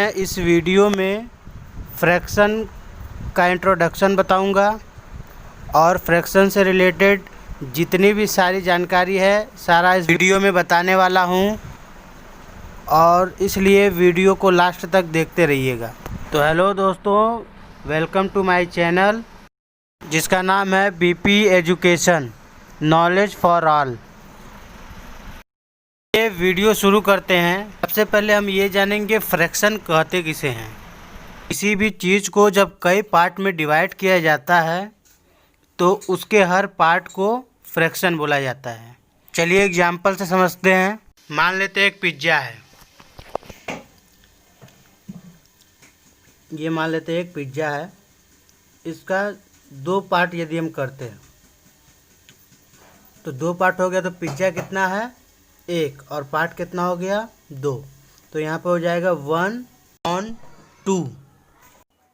मैं इस वीडियो में फ्रैक्शन का इंट्रोडक्शन बताऊंगा और फ्रैक्शन से रिलेटेड जितनी भी सारी जानकारी है सारा इस वीडियो में बताने वाला हूं और इसलिए वीडियो को लास्ट तक देखते रहिएगा। तो हेलो दोस्तों, वेलकम टू माय चैनल जिसका नाम है BP education knowledge for all. ये वीडियो शुरू करते हैं। सबसे पहले हम ये जानेंगे फ्रैक्शन कहते किसे हैं। किसी भी चीज़ को जब कई पार्ट में डिवाइड किया जाता है तो उसके हर पार्ट को फ्रैक्शन बोला जाता है। चलिए एग्जाम्पल से समझते हैं। मान लेते हैं एक पिज्ज़ा है, ये मान लेते हैं एक पिज्ज़ा है। इसका दो पार्ट यदि हम करते हैं तो दो पार्ट हो गया, तो पिज्ज़ा कितना है एक, और पार्ट कितना हो गया दो। तो यहाँ पे हो जाएगा 1/2।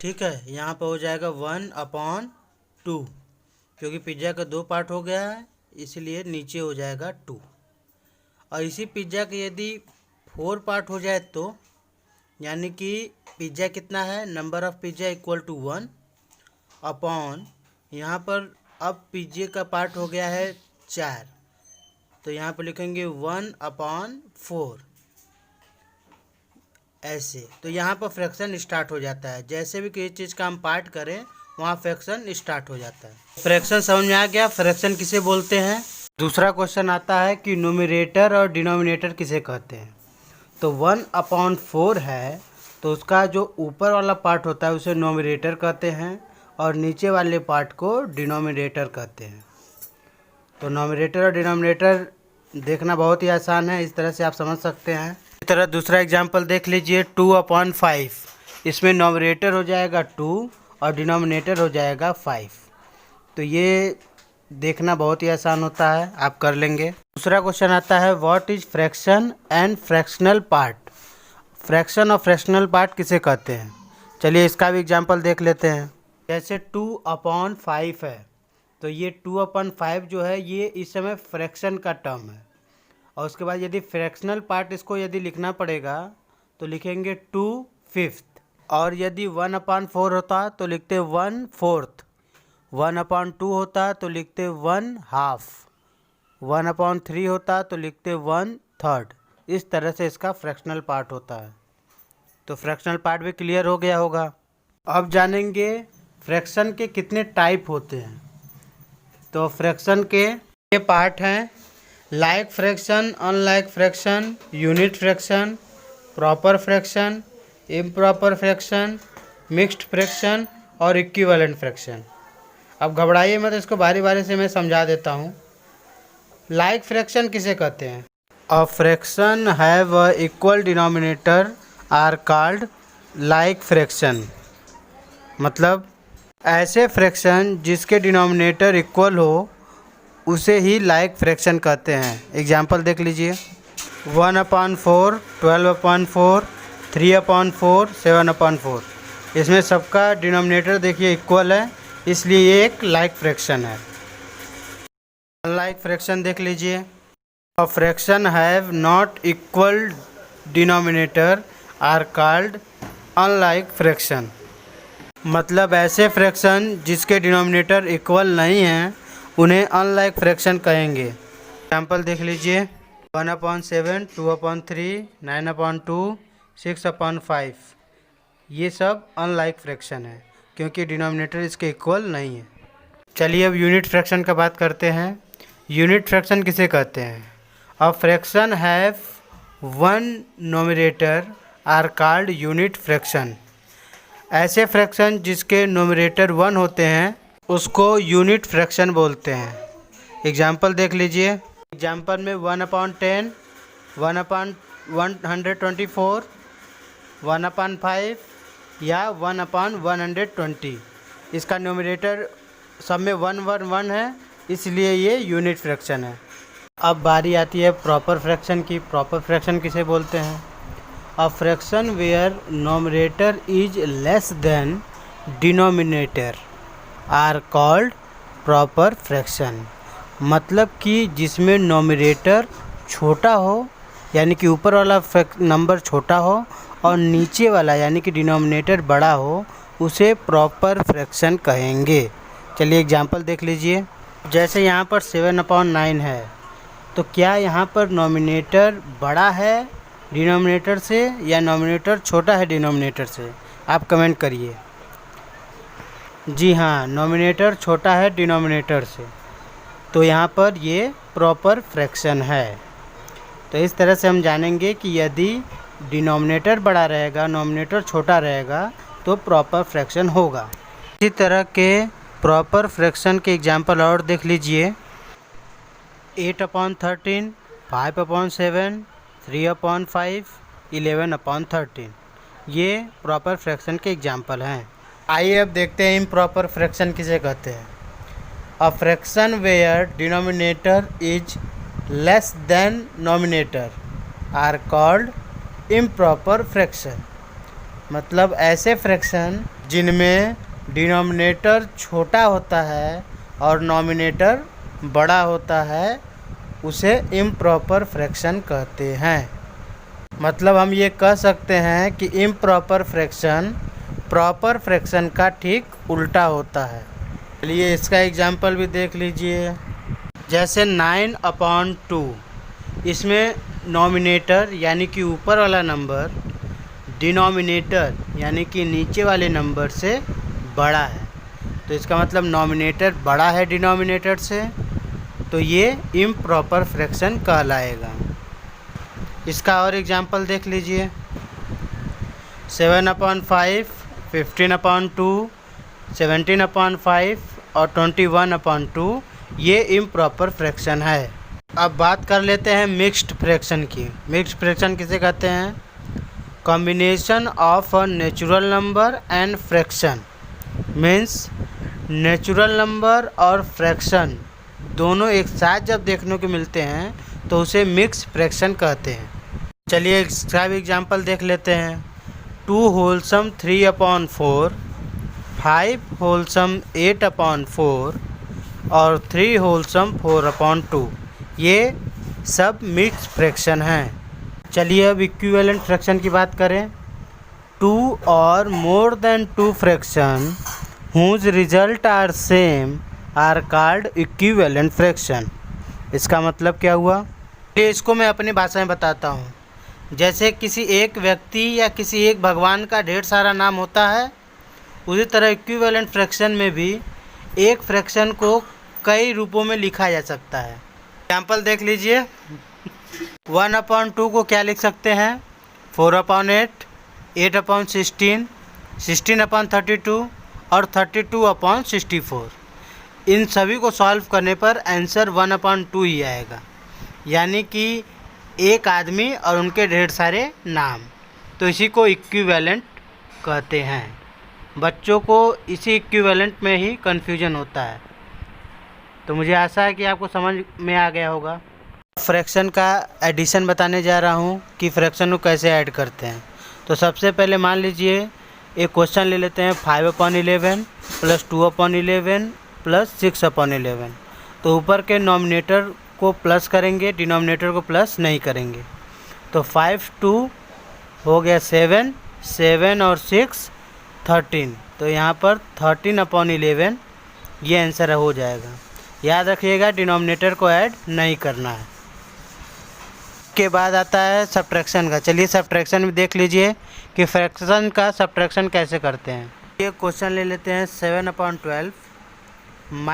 ठीक है, यहाँ पे हो जाएगा 1/2 क्योंकि पिज्ज़ा का दो पार्ट हो गया है, इसलिए नीचे हो जाएगा 2। और इसी पिज्ज़ा के यदि 4 पार्ट हो जाए तो यानी कि पिज्ज़ा कितना है, number of pizza equal to 1 upon, यहाँ पर अब पिज्ज़े का पार्ट हो गया है 4, तो यहाँ पर लिखेंगे 1/4 ऐसे। तो यहाँ पर फ्रैक्शन स्टार्ट हो जाता है। जैसे भी किसी चीज़ का हम पार्ट करें वहाँ फ्रैक्शन स्टार्ट हो जाता है। फ्रैक्शन समझ में आ गया, फ्रैक्शन किसे बोलते हैं। दूसरा क्वेश्चन आता है कि न्यूमरेटर और डिनोमिनेटर किसे कहते हैं। तो 1/4 है तो उसका जो ऊपर वाला पार्ट होता है उसे न्यूमरेटर कहते हैं और नीचे वाले पार्ट को डिनोमिनेटर कहते हैं। तो न्यूमरेटर और डिनोमिनेटर देखना बहुत ही आसान है, इस तरह से आप समझ सकते हैं। इस तरह दूसरा एग्जांपल देख लीजिए, 2/5। इसमें न्यूमरेटर हो जाएगा 2 और डिनोमिनेटर हो जाएगा 5। तो ये देखना बहुत ही आसान होता है, आप कर लेंगे। दूसरा क्वेश्चन आता है what is fraction and fractional part. Fraction और फ्रैक्शनल पार्ट किसे कहते हैं, चलिए इसका भी एग्जांपल देख लेते हैं। जैसे 2/5 है तो ये 2/5 जो है ये इस समय फ्रैक्शन का टर्म है। और उसके बाद यदि फ्रैक्शनल पार्ट इसको यदि लिखना पड़ेगा तो लिखेंगे 2/5। और यदि 1/4 होता तो लिखते 1/4, 1/2 होता तो लिखते 1/2, 1/3 होता तो लिखते 1/3। इस तरह से इसका फ्रैक्शनल पार्ट होता है। तो फ्रैक्शनल पार्ट भी क्लियर हो गया होगा। अब जानेंगे फ्रैक्शन के कितने टाइप होते हैं। तो फ्रैक्शन के ये पार्ट हैं like fraction, unlike fraction, unit fraction, proper fraction, improper fraction, mixed fraction और इक्विवेलेंट फ्रैक्शन। अब घबराइए मत, इसको बारी बारी से मैं समझा देता हूँ। लाइक फ्रैक्शन किसे कहते हैं। A fraction have a equal denominator are called like fraction. मतलब ऐसे फ्रैक्शन जिसके डिनोमिनेटर इक्वल हो उसे ही लाइक फ्रैक्शन कहते हैं। एग्जाम्पल देख लीजिए, 1/4, 12/4, 3/4, 7/4। इसमें सबका डिनोमिनेटर देखिए इक्वल है, इसलिए ये एक लाइक फ्रैक्शन है। अनलाइक फ्रैक्शन देख लीजिए, a fraction have not equal denominator are called unlike fraction. मतलब ऐसे फ्रैक्शन जिसके डिनोमिनेटर इक्वल नहीं हैं उन्हें अनलाइक फ्रैक्शन कहेंगे। एग्जाम्पल देख लीजिए, 1/7, 2/3, 9/2, 6/5। ये सब अनलाइक फ्रैक्शन है क्योंकि डिनोमिनेटर इसके इक्वल नहीं है। चलिए अब यूनिट फ्रैक्शन का बात करते हैं। यूनिट फ्रैक्शन किसे कहते हैं। A fraction have 1 numerator are called unit fraction. ऐसे फ्रैक्शन जिसके न्यूमरेटर 1 होते हैं उसको यूनिट फ्रैक्शन बोलते हैं। एग्जाम्पल देख लीजिए, एग्जाम्पल में 1/10, 1/124, 1/5 या 1/120। इसका न्यूमरेटर सब में 1 1 1 है, इसलिए ये यूनिट फ्रैक्शन है। अब बारी आती है प्रॉपर फ्रैक्शन की। प्रॉपर फ्रैक्शन किसे बोलते हैं। A fraction where nominator is less than denominator are called proper fraction. मतलब कि जिसमें नोमिनेटर छोटा हो यानी कि ऊपर वाला नंबर छोटा हो और नीचे वाला यानी कि डिनोमिनेटर बड़ा हो उसे प्रॉपर फ्रैक्शन कहेंगे। चलिए एग्जांपल देख लीजिए। जैसे यहाँ पर 7/9 है, तो क्या यहाँ पर नॉमिनेटर बड़ा है डिनोमिनेटर से या नॉमिनेटर छोटा है डिनोमिनेटर से? आप कमेंट करिए। जी हाँ, नॉमिनेटर छोटा है डिनोमिनेटर से, तो यहाँ पर ये प्रॉपर फ्रैक्शन है। तो इस तरह से हम जानेंगे कि यदि डिनोमिनेटर बड़ा रहेगा, नॉमिनेटर छोटा रहेगा, तो प्रॉपर फ्रैक्शन होगा। इसी तरह के प्रॉपर फ्रैक्शन के एग्जांपल और देख लीजिए। 8/13, 5/7, 3/5, 11/13, ये प्रॉपर फ्रैक्शन के एग्जांपल हैं। आइए अब देखते हैं इम्प्रॉपर फ्रैक्शन किसे कहते हैं। A fraction where denominator is less than nominator are called improper fraction. मतलब ऐसे फ्रैक्शन जिनमें डिनोमिनेटर छोटा होता है और नॉमिनेटर बड़ा होता है, उसे इम्प्रॉपर फ्रैक्शन कहते हैं। मतलब हम ये कह सकते हैं कि इम्प्रॉपर फ्रैक्शन प्रॉपर फ्रैक्शन का ठीक उल्टा होता है। चलिए इसका एग्जांपल भी देख लीजिए। जैसे 9/2, इसमें नॉमिनेटर यानी कि ऊपर वाला नंबर डिनोमिनेटर यानी कि नीचे वाले नंबर से बड़ा है, तो इसका मतलब नॉमिनेटर बड़ा है डिनोमिनेटर से, तो ये इम्प्रॉपर फ्रैक्शन कहलाएगा। इसका और एग्जांपल देख लीजिए। 7/5, 15/2, 17/5 और 21/2, ये इम्प्रॉपर फ्रैक्शन है। अब बात कर लेते हैं मिक्स्ड फ्रैक्शन की। मिक्स्ड फ्रैक्शन किसे कहते हैं? Combination of a natural number and fraction. Means natural number और फ्रैक्शन दोनों एक साथ जब देखने को मिलते हैं तो उसे मिक्स फ्रैक्शन कहते हैं। चलिए इसका भी एग्जांपल देख लेते हैं। 2 होलसम 3/4, 5 होलसम 8/4 और 3 होलसम 4/2, ये सब मिक्स फ्रैक्शन हैं। चलिए अब इक्विवेलेंट फ्रैक्शन की बात करें। 2 और more than 2 fraction whose result are same are called equivalent fraction। इसका मतलब क्या हुआ? ये इसको मैं अपनी भाषा में बताता हूँ। जैसे किसी एक व्यक्ति या किसी एक भगवान का ढेर सारा नाम होता है, उसी तरह इक्विवेलेंट फ्रैक्शन में भी एक फ्रैक्शन को कई रूपों में लिखा जा सकता है। एग्जाम्पल देख लीजिए। 1/2 को क्या लिख सकते हैं? 4/8, 8/16, 16/32 और 32/64। इन सभी को सॉल्व करने पर आंसर 1/2 ही आएगा, यानी कि एक आदमी और उनके ढेर सारे नाम, तो इसी को इक्विवेलेंट कहते हैं। बच्चों को इसी इक्विवेलेंट में ही कन्फ्यूजन होता है। तो मुझे आशा है कि आपको समझ में आ गया होगा। फ्रैक्शन का एडिशन बताने जा रहा हूँ कि फ्रैक्शन को कैसे ऐड करते हैं। तो सबसे पहले मान लीजिए एक क्वेश्चन ले लेते हैं। 5/11 + 2/11 + 6/11। तो ऊपर के नॉमिनेटर को प्लस करेंगे, डिनोमिनेटर को प्लस नहीं करेंगे। तो 5 2 हो गया 7, 7 और 6 13। तो यहाँ पर 13/11 ये आंसर हो जाएगा। याद रखिएगा डिनोमिनेटर को ऐड नहीं करना है। के बाद आता है सब्ट्रैक्शन का। चलिए सब्ट्रैक्शन भी देख लीजिए कि फ्रैक्शन का सब्ट्रैक्शन कैसे करते हैं। ये क्वेश्चन ले लेते हैं। 7/12 -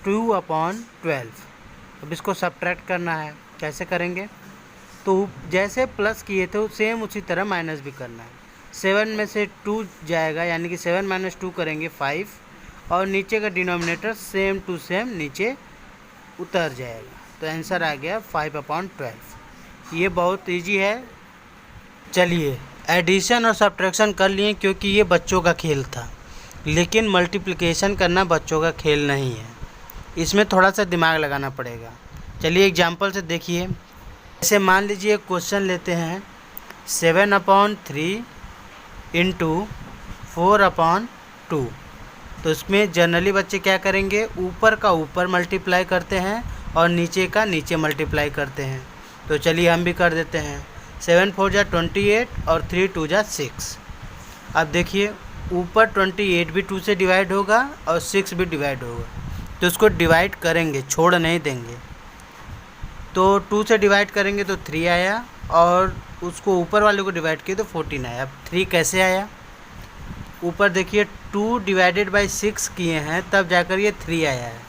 2/12। अब इसको सब्ट्रैक्ट करना है, कैसे करेंगे? तो जैसे प्लस किए थे सेम उसी तरह माइनस भी करना है। 7 में से 2 जाएगा, यानी कि 7 - 2 करेंगे 5, और नीचे का डिनोमिनेटर सेम टू सेम नीचे उतर जाएगा। तो आंसर आ गया 5/12। ये बहुत इजी है। चलिए एडिशन और सब्ट्रैक्शन कर लिए क्योंकि ये बच्चों का खेल था, लेकिन मल्टीप्लिकेशन करना बच्चों का खेल नहीं है, इसमें थोड़ा सा दिमाग लगाना पड़ेगा। चलिए एग्जांपल से देखिए। जैसे मान लीजिए क्वेश्चन लेते हैं 7/3 × 4/2। तो इसमें जनरली बच्चे क्या करेंगे, ऊपर का ऊपर मल्टीप्लाई करते हैं और नीचे का नीचे मल्टीप्लाई करते हैं। तो चलिए हम भी कर देते हैं। 7 4 जा 28 और 3 2 जा 6। अब देखिए ऊपर 28 भी 2 से डिवाइड होगा और 6 भी डिवाइड होगा, तो इसको डिवाइड करेंगे, छोड़ नहीं देंगे। तो 2 से डिवाइड करेंगे तो 3 आया और उसको ऊपर वाले को डिवाइड किए तो 14 आया। अब 3 कैसे आया, ऊपर देखिए 2 डिवाइडेड बाई 6 किए हैं तब जाकर ये 3 आया है।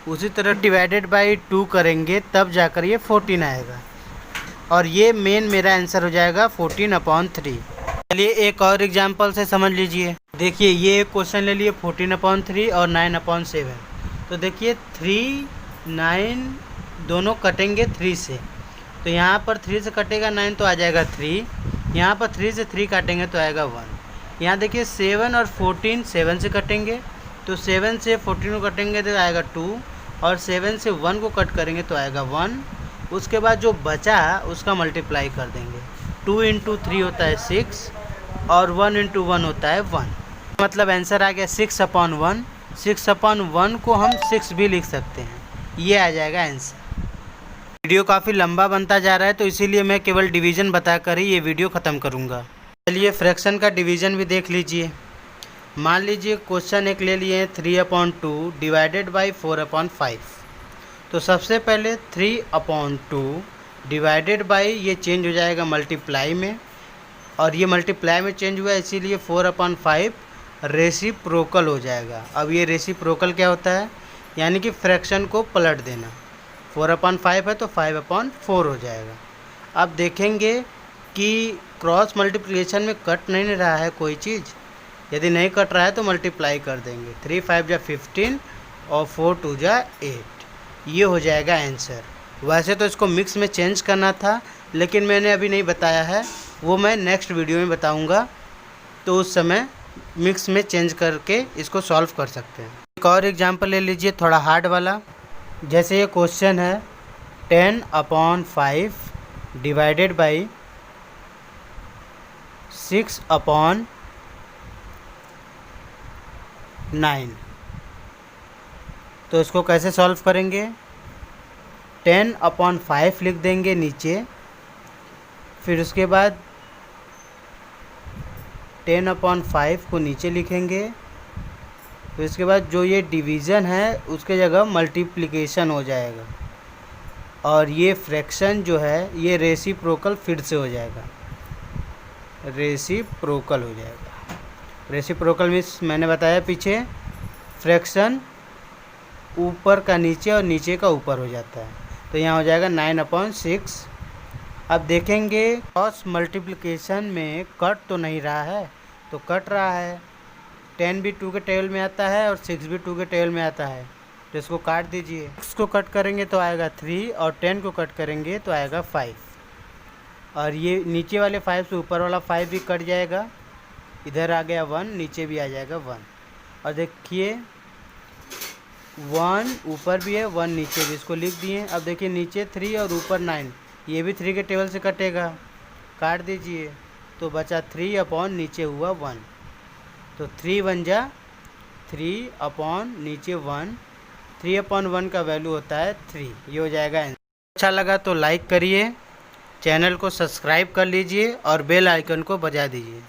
उसी तरह डिवाइडेड बाई 2 करेंगे तब जाकर ये 14 आएगा और ये मेन मेरा आंसर हो जाएगा 14/3। चलिए एक और एग्जांपल से समझ लीजिए। देखिए ये एक क्वेश्चन ले लिए 14/3 और 9/7। तो देखिए 3 9 दोनों कटेंगे 3 से, तो यहाँ पर 3 से कटेगा 9 तो आ जाएगा 3, यहाँ पर 3 से 3 काटेंगे तो आएगा 1। यहाँ देखिए 7 और 14 7 से कटेंगे, तो 7 से 14 को कटेंगे तो आएगा 2 और 7 से 1 को कट करेंगे तो आएगा 1। उसके बाद जो बचा उसका मल्टीप्लाई कर देंगे। 2 × 3 होता है 6 और 1 × 1 होता है 1। मतलब आंसर आ गया 6/1। 6/1 को हम 6 भी लिख सकते हैं, ये आ जाएगा आंसर। वीडियो काफ़ी लंबा बनता जा रहा है तो इसीलिए मैं केवल डिवीज़न बताकर ही ये वीडियो ख़त्म करूँगा। चलिए फ्रैक्शन का डिवीज़न भी देख लीजिए। मान लीजिए क्वेश्चन एक ले लिए 3/2 डिवाइडेड बाई 4/5। तो सबसे पहले 3/2 डिवाइडेड बाई, ये चेंज हो जाएगा मल्टीप्लाई में, और ये मल्टीप्लाई में चेंज हुआ इसीलिए 4/5 रेसिप्रोकल हो जाएगा। अब ये रेसिप्रोकल क्या होता है, यानी कि फ्रैक्शन को पलट देना। 4/5 है तो 5/4 हो जाएगा। अब देखेंगे कि क्रॉस मल्टीप्लिकेशन में कट नहीं रहा है कोई चीज़, यदि नहीं कट रहा है तो मल्टीप्लाई कर देंगे। 3 5 जा 15 और 4 2 जा 8, ये हो जाएगा आंसर। वैसे तो इसको मिक्स में चेंज करना था, लेकिन मैंने अभी नहीं बताया है, वो मैं नेक्स्ट वीडियो में बताऊंगा, तो उस समय मिक्स में चेंज करके इसको सॉल्व कर सकते हैं। एक और एग्जांपल ले लीजिए थोड़ा हार्ड वाला। जैसे ये क्वेश्चन है 10/5 डिवाइडेड बाई 6/9। तो इसको कैसे सॉल्व करेंगे, 10/5 लिख देंगे नीचे, फिर उसके बाद 10/5 को नीचे लिखेंगे, फिर इसके बाद जो ये डिवीज़न है उसके जगह मल्टीप्लिकेशन हो जाएगा, और ये फ्रैक्शन जो है ये रेसिप्रोकल फिर से हो जाएगा, रेसिप्रोकल हो जाएगा। रेसिप्रोकल मीन्स मैंने बताया पीछे, फ्रैक्शन ऊपर का नीचे और नीचे का ऊपर हो जाता है। तो यहाँ हो जाएगा 9/6। अब देखेंगे क्रॉस मल्टीप्लिकेशन में कट तो नहीं रहा है, तो कट रहा है। 10 भी 2 के टेबल में आता है और 6 भी 2 के टेबल में आता है, तो इसको काट दीजिए। 6 को कट करेंगे तो आएगा 3 और 10 को कट करेंगे तो आएगा 5, और ये नीचे वाले 5 से ऊपर वाला 5 भी कट जाएगा, इधर आ गया 1, नीचे भी आ जाएगा 1। और देखिए 1 ऊपर भी है 1 नीचे भी, इसको लिख दिए। अब देखिए नीचे 3 और ऊपर 9, ये भी 3 के टेबल से कटेगा, काट दीजिए, तो बचा 3/ नीचे हुआ 1, तो 3 1 जा 3/ नीचे 1, 3/1 का वैल्यू होता है 3, ये हो जाएगा आंसर। अच्छा लगा तो लाइक करिए, चैनल को सब्सक्राइब कर लीजिए और बेल आइकन को बजा दीजिए।